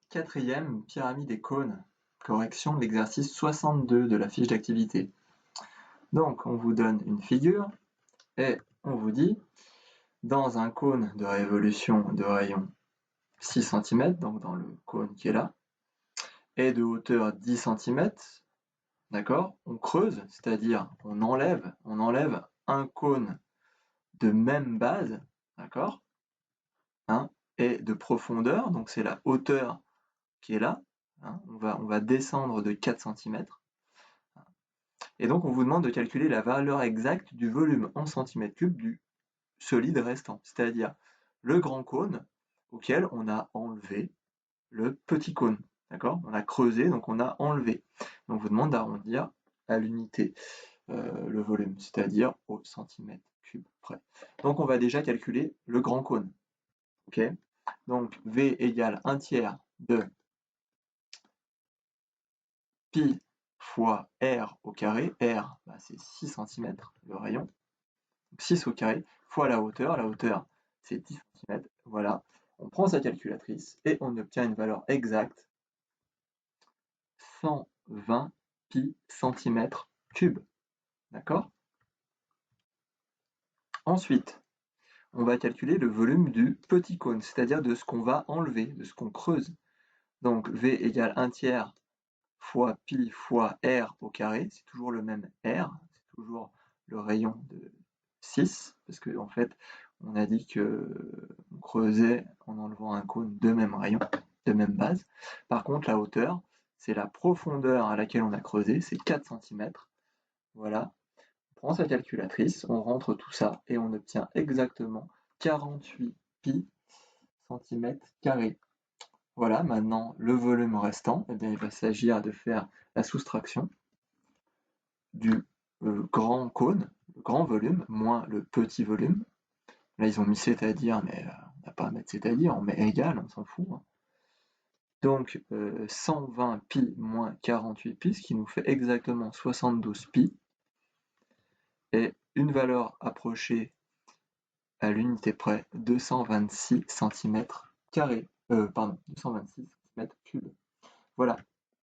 Quatrième, pyramide et cône. Correction de l'exercice 62 de la fiche d'activité. Donc, on vous donne une figure et on vous dit, dans un cône de révolution de rayon 6 cm, donc dans le cône qui est là, et de hauteur 10 cm, d'accord, on creuse, c'est-à-dire on enlève un cône de même base, d'accord, hein, et de profondeur, donc c'est la hauteur qui est là, hein, on va descendre de 4 cm, et donc on vous demande de calculer la valeur exacte du volume en centimètres cubes du solide restant, c'est-à-dire le grand cône auquel on a enlevé le petit cône, d'accord? On a creusé, donc on a enlevé. Donc on vous demande d'arrondir à l'unité le volume, c'est-à-dire au centimètre cube près. Donc on va déjà calculer le grand cône, ok? Donc V égale 1/3 de pi fois R au carré. R, bah, c'est 6 cm, le rayon. Donc 6 au carré, fois la hauteur c'est 10 cm. Voilà, on prend sa calculatrice et on obtient une valeur exacte, 120 pi centimètres cubes. D'accord? Ensuite, on va calculer le volume du petit cône, c'est-à-dire de ce qu'on va enlever, de ce qu'on creuse. Donc V égale 1/3 fois pi fois R au carré, c'est toujours le même R, c'est toujours le rayon de 6, parce qu'en en fait, on a dit qu'on creusait en enlevant un cône de même rayon, de même base. Par contre, la hauteur, c'est la profondeur à laquelle on a creusé, c'est 4 cm. Voilà, on prend sa calculatrice, on rentre tout ça et on obtient exactement 48 pi centimètres carrés. Voilà, maintenant le volume restant, eh bien, il va s'agir de faire la soustraction du grand cône, le grand volume, moins le petit volume. Là, ils ont mis c'est-à-dire, mais on n'a pas à mettre c'est-à-dire, on met égal, on s'en fout. Donc 120 pi moins 48 pi, ce qui nous fait exactement 72 pi. Et une valeur approchée à l'unité près, 226 cm carrés. 226 cm cubes. Voilà.